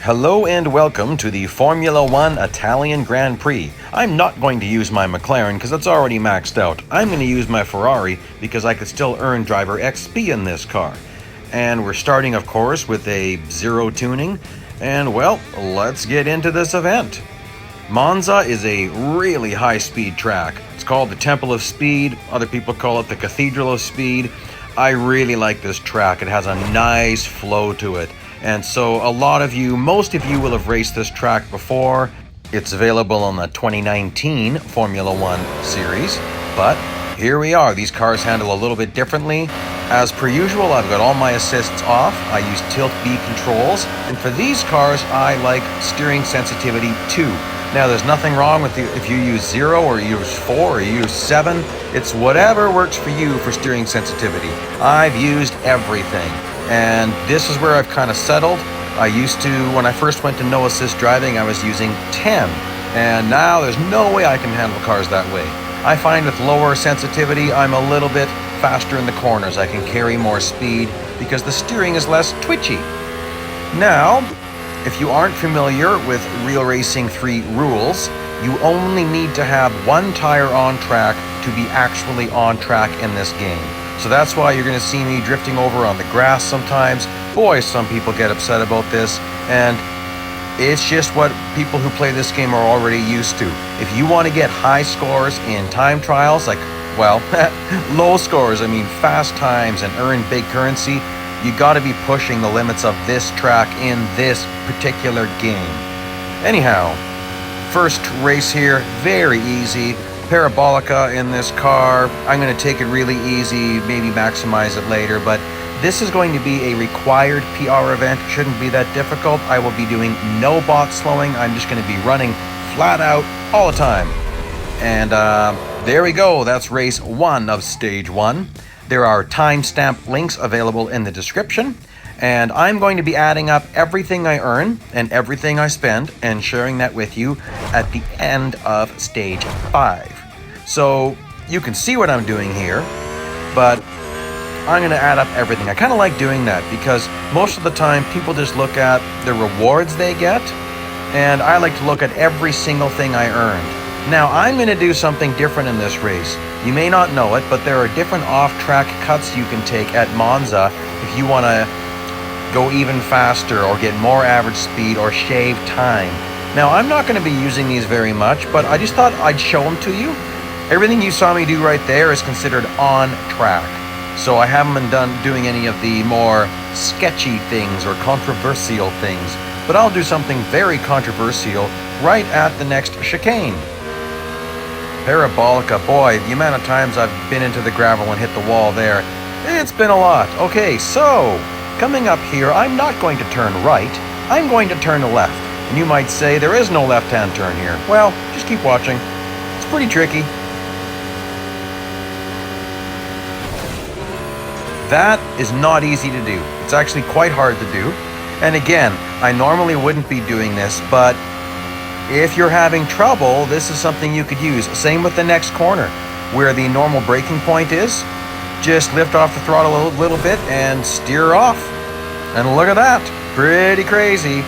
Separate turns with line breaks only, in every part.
Hello and welcome to the Formula One Italian Grand Prix. I'm not going to use my McLaren because it's already maxed out. I'm going to use my Ferrari because I could still earn driver XP in this car. And we're starting, of course, with a zero tuning. And well, let's get into this event. Monza is a really high-speed track. It's called the Temple of Speed. Other people call it the Cathedral of Speed. I really like this track. It has a nice flow to it. And so most of you will have raced this track before. It's available on the 2019 Formula One series. But here we are. These cars handle a little bit differently. As per usual, I've got all my assists off. I use Tilt B controls. And for these cars, I like steering sensitivity 2. Now, there's nothing wrong with if you use 0 or you use 4 or you use 7. It's whatever works for you for steering sensitivity. I've used everything. And this is where I've kind of settled. I used to, when I first went to no assist driving, I was using 10. And now there's no way I can handle cars that way. I find with lower sensitivity, I'm a little bit faster in the corners. I can carry more speed because the steering is less twitchy. Now, if you aren't familiar with Real Racing 3 rules, you only need to have one tire on track to be actually on track in this game. So that's why you're going to see me drifting over on the grass sometimes. Boy, some people get upset about this, and it's just what people who play this game are already used to. If you want to get high scores in time trials, low scores, fast times, and earn big currency, you got to be pushing the limits of this track in this particular game. Anyhow, first race here, very easy. Parabolica in this car. I'm going to take it really easy, maybe maximize it later, but this is going to be a required PR event. Shouldn't be that difficult. I will be doing no bot slowing. I'm just going to be running flat out all the time. And there we go. That's race 1 of stage 1. There are timestamp links available in the description. And I'm going to be adding up everything I earn and everything I spend and sharing that with you at the end of stage 5. So you can see what I'm doing here, but I'm going to add up everything. I kind of like doing that because most of the time people just look at the rewards they get, and I like to look at every single thing I earned. Now, I'm going to do something different in this race. You may not know it, but there are different off-track cuts you can take at Monza if you want to go even faster or get more average speed or shave time. Now, I'm not going to be using these very much, but I just thought I'd show them to you. Everything you saw me do right there is considered on track. So I haven't been doing any of the more sketchy things or controversial things, but I'll do something very controversial right at the next chicane. Parabolica, boy, the amount of times I've been into the gravel and hit the wall there, it's been a lot. Okay, so coming up here, I'm not going to turn right, I'm going to turn left. And you might say, there is no left-hand turn here. Well, just keep watching. It's pretty tricky. That is not easy to do. It's actually quite hard to do. And again, I normally wouldn't be doing this, but if you're having trouble, this is something you could use. Same with the next corner, where the normal braking point is. Just lift off the throttle a little bit and steer off. And look at that, pretty crazy.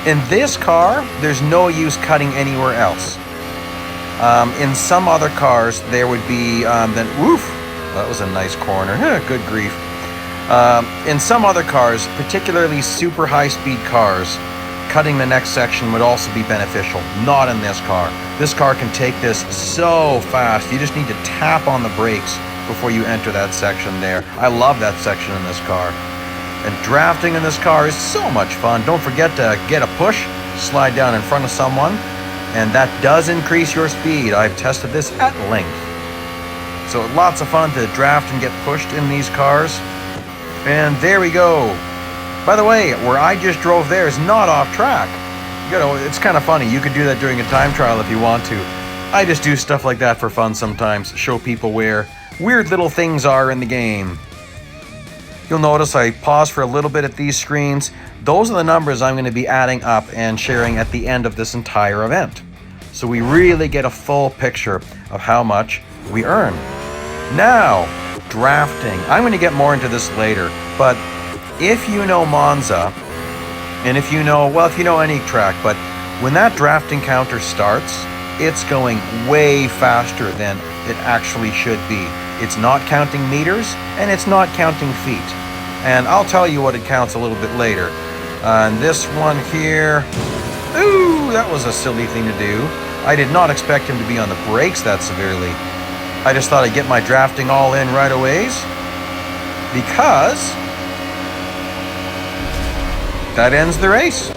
In this car, there's no use cutting anywhere else. In some other cars, there would be, that was a nice corner, good grief. In some other cars, particularly super high-speed cars, cutting the next section would also be beneficial. Not in this car. This car can take this so fast. You just need to tap on the brakes before you enter that section there. I love that section in this car. And drafting in this car is so much fun. Don't forget to get a push, slide down in front of someone, and that does increase your speed. I've tested this at length. So lots of fun to draft and get pushed in these cars. And there we go. By the way, where I just drove there is not off track. You know, it's kind of funny. You could do that during a time trial if you want to. I just do stuff like that for fun sometimes, show people where weird little things are in the game. You'll notice I pause for a little bit at these screens. Those are the numbers I'm going to be adding up and sharing at the end of this entire event. So we really get a full picture of how much we earn. Now, drafting. I'm going to get more into this later, but if you know Monza, And if you know, well, if you know any track, but when that draft encounter starts, it's going way faster than it actually should be. It's not counting meters, and it's not counting feet. And I'll tell you what it counts a little bit later. And this one here, ooh, that was a silly thing to do. I did not expect him to be on the brakes that severely. I just thought I'd get my drafting all in right away, because that ends the race.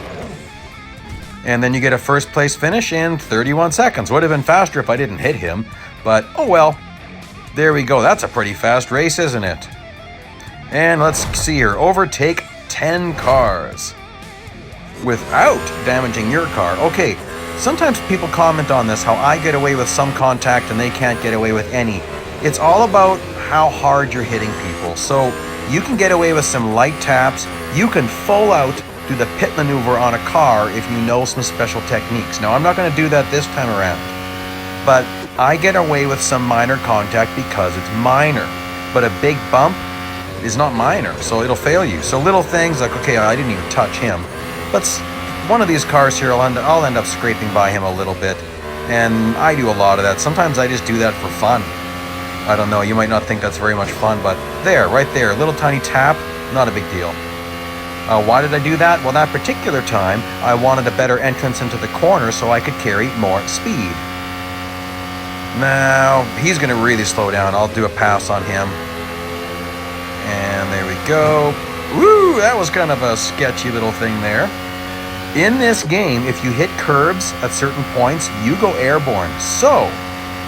And then you get a first place finish in 31 seconds. Would have been faster if I didn't hit him, but oh well. There we go. That's a pretty fast race, isn't it? And let's see here. Overtake 10 cars without damaging your car. Okay, sometimes people comment on this, how I get away with some contact and they can't get away with any. It's all about how hard you're hitting people. So you can get away with some light taps. You can full out do the pit maneuver on a car if you know some special techniques. Now, I'm not going to do that this time around, but I get away with some minor contact because it's minor. But a big bump is not minor, so it'll fail you. So little things like, okay, I didn't even touch him, but one of these cars here, I'll end up scraping by him a little bit, and I do a lot of that. Sometimes I just do that for fun. I don't know, you might not think that's very much fun, but there, right there, a little tiny tap, not a big deal. Why did I do that? Well, that particular time, I wanted a better entrance into the corner so I could carry more speed. Now, he's going to really slow down. I'll do a pass on him. And there we go. Woo, that was kind of a sketchy little thing there. In this game, if you hit curbs at certain points, you go airborne. So,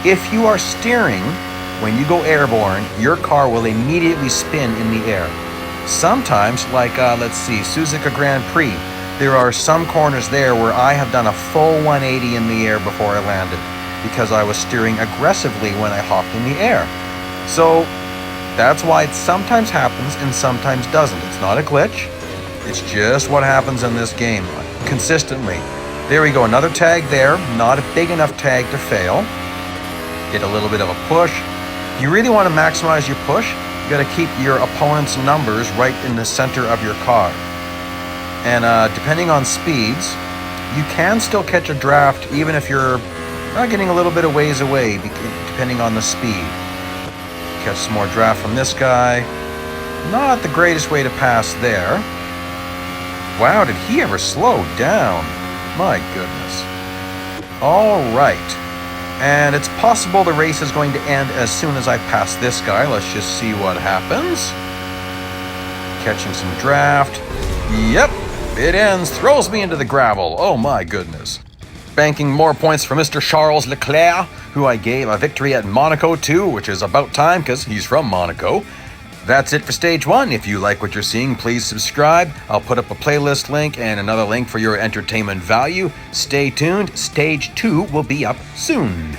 if you are steering, when you go airborne, your car will immediately spin in the air. Sometimes, like, let's see, Suzuka Grand Prix, there are some corners there where I have done a full 180 in the air before I landed, because I was steering aggressively when I hopped in the air. So that's why it sometimes happens and sometimes doesn't. It's not a glitch. It's just what happens in this game consistently. There we go, another tag there. Not a big enough tag to fail. Get a little bit of a push. You really want to maximize your push. You got to keep your opponent's numbers right in the center of your car. And depending on speeds, you can still catch a draft even if you're getting a little bit of ways away, depending on the speed. Catch some more draft from this guy. Not the greatest way to pass there. Wow, did he ever slow down? My goodness. All right. And it's possible the race is going to end as soon as I pass this guy. Let's just see what happens. Catching some draft. Yep, it ends. Throws me into the gravel. Oh my goodness. Banking more points for Mr. Charles Leclerc, who I gave a victory at Monaco to, which is about time because he's from Monaco. That's it for Stage 1. If you like what you're seeing, please subscribe. I'll put up a playlist link and another link for your entertainment value. Stay tuned. Stage 2 will be up soon.